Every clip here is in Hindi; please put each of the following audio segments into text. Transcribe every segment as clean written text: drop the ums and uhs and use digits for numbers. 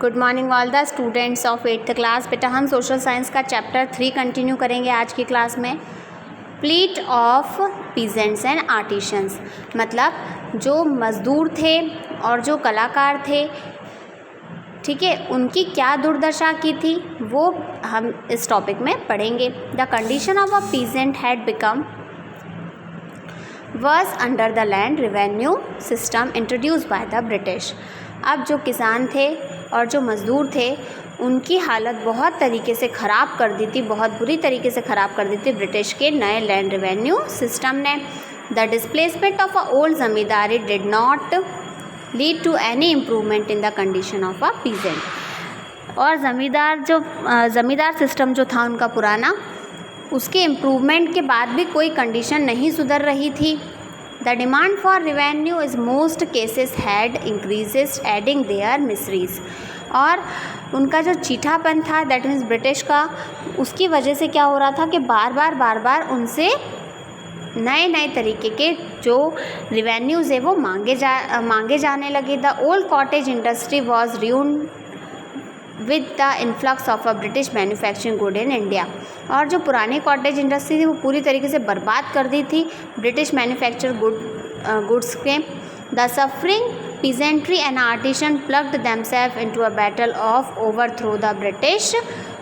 Good morning all the students of 8th class. बेटा हम सोशल साइंस का चैप्टर 3 कंटिन्यू करेंगे आज की क्लास में। Pleat of peasants and artisans, मतलब जो मज़दूर थे और जो कलाकार थे, ठीक है, उनकी क्या दुर्दशा की थी वो हम इस टॉपिक में पढ़ेंगे। The condition of a peasant had become was under the land revenue system introduced by the British। अब जो किसान थे और जो मज़दूर थे उनकी हालत बहुत तरीके से ख़राब कर दी थी, बहुत बुरी तरीके से ख़राब कर दी थी ब्रिटिश के नए लैंड रेवेन्यू सिस्टम ने। The displacement of a old zamindari did not lead to any improvement in the condition of a peasant. और ज़मींदार सिस्टम जो था उनका पुराना, उसके इम्प्रूवमेंट के बाद भी कोई कंडीशन नहीं सुधर रही थी। The demand for revenue is most cases had increases adding their miseries. और उनका जो चीठापन था, दैट मीन्स ब्रिटिश का, उसकी वजह से क्या हो रहा था कि बार बार उनसे नए तरीके के जो रेवेन्यूज़ है वो मांगे जाने लगे। The old cottage industry was ruined with the influx of a British manufacturing good in India. और जो पुरानी कॉटेज इंडस्ट्री थी वो पूरी तरीके से बर्बाद कर दी थी ब्रिटिश मैन्युफैक्चर गुड्स के। The suffering peasantry and artisan plunged themself into a battle of overthrow the British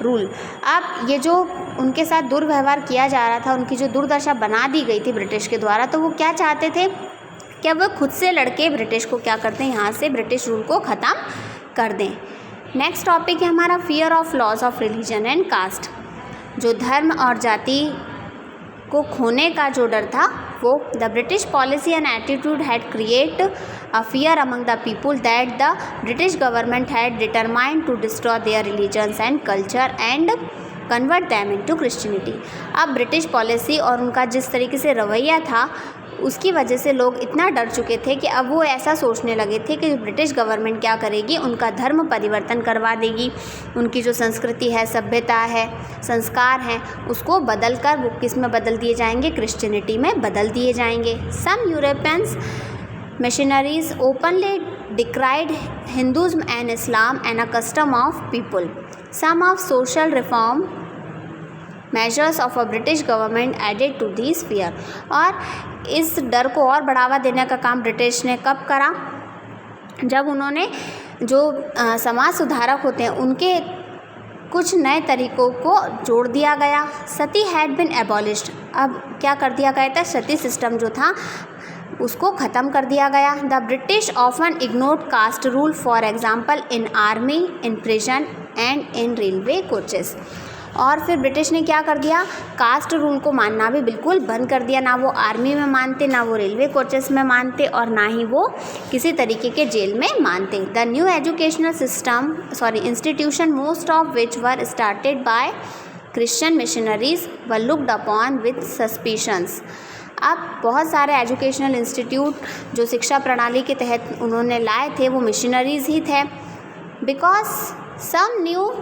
rule. अब ये जो उनके साथ दुर्व्यवहार किया जा रहा था, उनकी जो दुर्दशा बना दी गई थी ब्रिटिश के द्वारा, तो वो क्या चाहते थे कि अब वो खुद से लड़के ब्रिटिश को क्या करते हैं, यहाँ से ब्रिटिश रूल को ख़त्म कर दें। नेक्स्ट टॉपिक है हमारा fear of loss of religion and caste. जो धर्म और जाति को खोने का जो डर था वो, the British policy and attitude had create a fear among the people that the British government had determined to destroy their religions and culture and convert them into Christianity. अब ब्रिटिश पॉलिसी और उनका जिस तरीके से रवैया था, उसकी वजह से लोग इतना डर चुके थे कि अब वो ऐसा सोचने लगे थे कि ब्रिटिश गवर्नमेंट क्या करेगी, उनका धर्म परिवर्तन करवा देगी, उनकी जो संस्कृति है, सभ्यता है, संस्कार हैं, उसको बदल कर वो किस में बदल दिए जाएंगे, क्रिश्चियनिटी में बदल दिए जाएंगे। Some Europeans missionaries openly decried Hinduism and Islam and a custom of people. Some of social reform measures of a British government added to this fear. और इस डर को और बढ़ावा देने का काम ब्रिटिश ने कब करा, जब उन्होंने जो समाज सुधारक होते हैं उनके कुछ नए तरीक़ों को जोड़ दिया गया। सती हैड बिन एबॉलिश्ड। अब क्या कर दिया गया था, सती सिस्टम जो था उसको ख़त्म कर दिया गया। The British often ignored caste rule, for example in army, in prison and in railway coaches. और फिर ब्रिटिश ने क्या कर दिया, कास्ट रूल को मानना भी बिल्कुल बंद कर दिया। ना वो आर्मी में मानते, ना वो रेलवे कोचेस में मानते, और ना ही वो किसी तरीके के जेल में मानते। The new educational institution, most of which were started by Christian missionaries, were looked upon with suspicions. अब बहुत सारे एजुकेशनल इंस्टीट्यूट जो शिक्षा प्रणाली के तहत उन्होंने लाए थे वो मिशनरीज ही थे। Because some new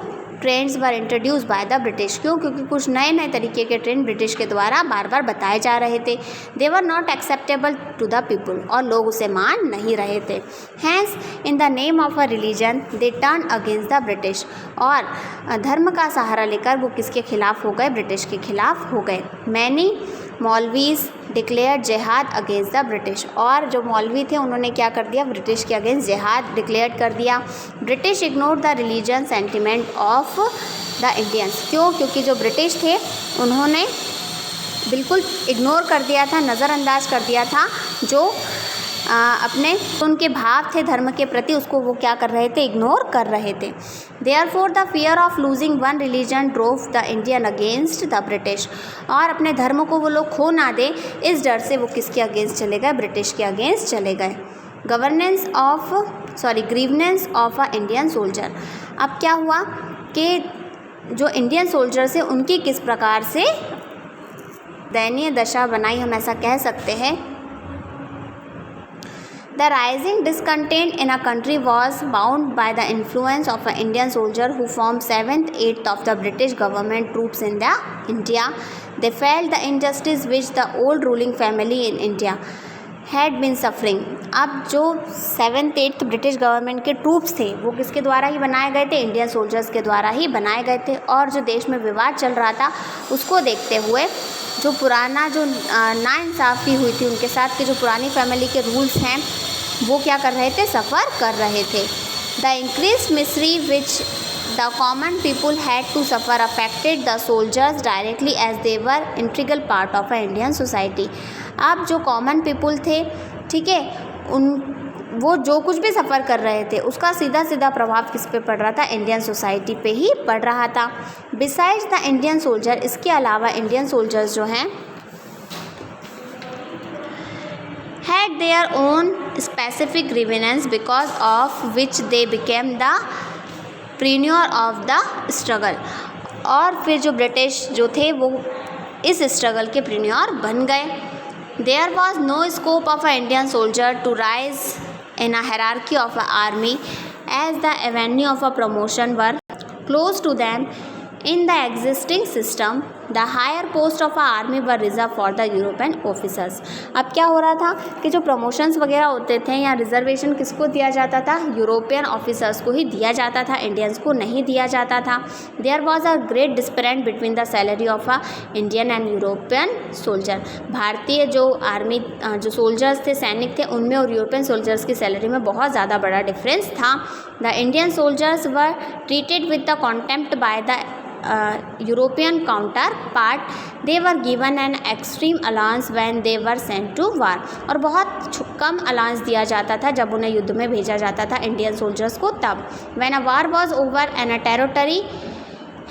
trends were introduce by the British. क्यों? क्योंकि कुछ नए तरीके के ट्रेंड ब्रिटिश के द्वारा बार बताए जा रहे थे। They were not acceptable to the people, और लोग उसे मान नहीं रहे थे। Hence in the name of a religion they turn against the British. और धर्म का सहारा लेकर वो किसके खिलाफ हो गए, ब्रिटिश के खिलाफ हो गए। मैनी मौलवीज डिक्लेयर जिहाद अगेंस्ट द ब्रिटिश। और जो मौलवी थे उन्होंने क्या कर दिया, ब्रिटिश के अगेंस्ट जिहाद डिक्लेयर कर दिया। British ignore the religion sentiment of the Indians. क्यों? क्योंकि जो ब्रिटिश थे उन्होंने बिल्कुल इग्नोर कर दिया था, नज़रअंदाज कर दिया था जो अपने उनके भाव थे धर्म के प्रति, उसको वो क्या कर रहे थे, इग्नोर कर रहे थे। Therefore the fear of losing one religion drove the Indian against the British. और अपने धर्म को वो लोग खो ना दे, इस डर से वो किसके अगेंस्ट चले गए, ब्रिटिश के अगेंस्ट चले गए। ग्रीवनेंस ऑफ अ इंडियन सोल्जर। अब क्या हुआ कि जो इंडियन सोल्जर्स हैं उनकी किस प्रकार से दयनीय दशा बनाई, हम ऐसा कह सकते हैं। The rising discontent in a country was bound by the influence of an Indian soldier who formed 7th, 8th of the British government troops in India. They felt the injustice which the old ruling family in India had been suffering. अब जो 7th 8th ब्रिटिश गवर्नमेंट के ट्रूप्स थे वो किसके द्वारा ही बनाए गए थे, इंडियन सोल्जर्स के द्वारा ही बनाए गए थे। और जो देश में विवाद चल रहा था उसको देखते हुए जो पुराना जो नाइंसाफ़ी हुई थी उनके साथ के जो पुरानी फैमिली के रूल्स हैं वो क्या कर रहे थे, सफ़र कर रहे थे। The increase misery which the common people had to suffer affected the soldiers directly as they were integral part of a Indian society. अब जो कॉमन पीपल थे, ठीक है, वो जो कुछ भी सफ़र कर रहे थे उसका सीधा सीधा प्रभाव किस पे पड़ रहा था, इंडियन सोसाइटी पे ही पड़ रहा था। बिसाइड्स द इंडियन सोल्जर, इसके अलावा इंडियन सोल्जर्स जो हैं had their own specific grievance because of which they became the pioneer of the struggle। और फिर जो ब्रिटिश जो थे वो इस स्ट्रगल के प्रीनियर बन गए। There was no scope of an Indian soldier to rise in a hierarchy of an army as the avenue of a promotion were close to them in the existing system। The higher post of a army were reserved for the European officers। अब क्या हो रहा था कि जो प्रमोशंस वगैरह होते थे या रिजर्वेशन किसको दिया जाता था, यूरोपियन ऑफिसर्स को ही दिया जाता था, इंडियंस को नहीं दिया जाता था। There was a great disparent between the salary of a Indian and European soldier. भारतीय जो आर्मी जो सोल्जर्स थे, सैनिक थे, उनमें और यूरोपियन सोल्जर्स की सैलरी में बहुत ज़्यादा बड़ा डिफरेंस था। The Indian soldiers were treated with the contempt by the European counterpart। they were given an extreme allowance when they were sent to war। और बहुत कम अलाउंस दिया जाता था जब उन्हें युद्ध में भेजा जाता था इंडियन सोल्जर्स को। तब when a war was over and a territory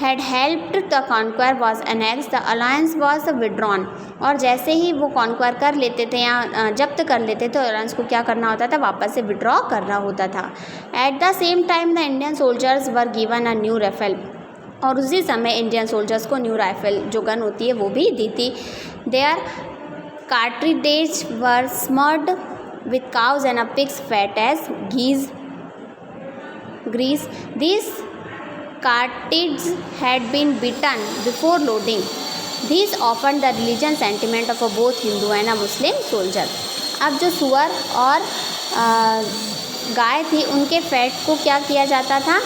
had helped the conquer was annexed, the alliance was withdrawn। और जैसे ही वो कॉन्क्वायर कर लेते थे या जब्त कर लेते थे, अलायंस को क्या करना होता था, वापस से विड्रॉ करना होता था। At the same time the Indian soldiers were given a new rifle. और उसी समय इंडियन सोल्जर्स को न्यू राइफल जो गन होती है वो भी दी थी। Their cartridges were smeared with cows and a pigs fat as grease. This cartridges had been bitten before loading. This offend the religion sentiment of a both Hindu and a Muslim soldier. अब जो सुअर और गाय थी उनके फैट को क्या किया जाता था,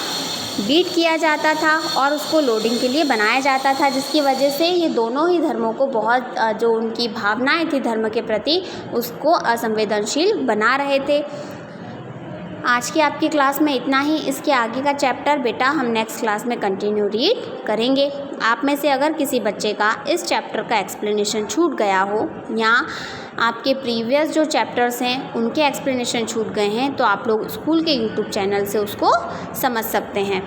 बीट किया जाता था और उसको लोडिंग के लिए बनाया जाता था, जिसकी वजह से ये दोनों ही धर्मों को बहुत जो उनकी भावनाएं थी धर्म के प्रति उसको असंवेदनशील बना रहे थे। आज की आपकी क्लास में इतना ही। इसके आगे का चैप्टर बेटा हम नेक्स्ट क्लास में कंटिन्यू रीड करेंगे। आप में से अगर किसी बच्चे का इस चैप्टर का एक्सप्लेनेशन छूट गया हो या आपके प्रीवियस जो चैप्टर्स हैं उनके एक्सप्लेनेशन छूट गए हैं तो आप लोग स्कूल के यूट्यूब चैनल से उसको समझ सकते हैं।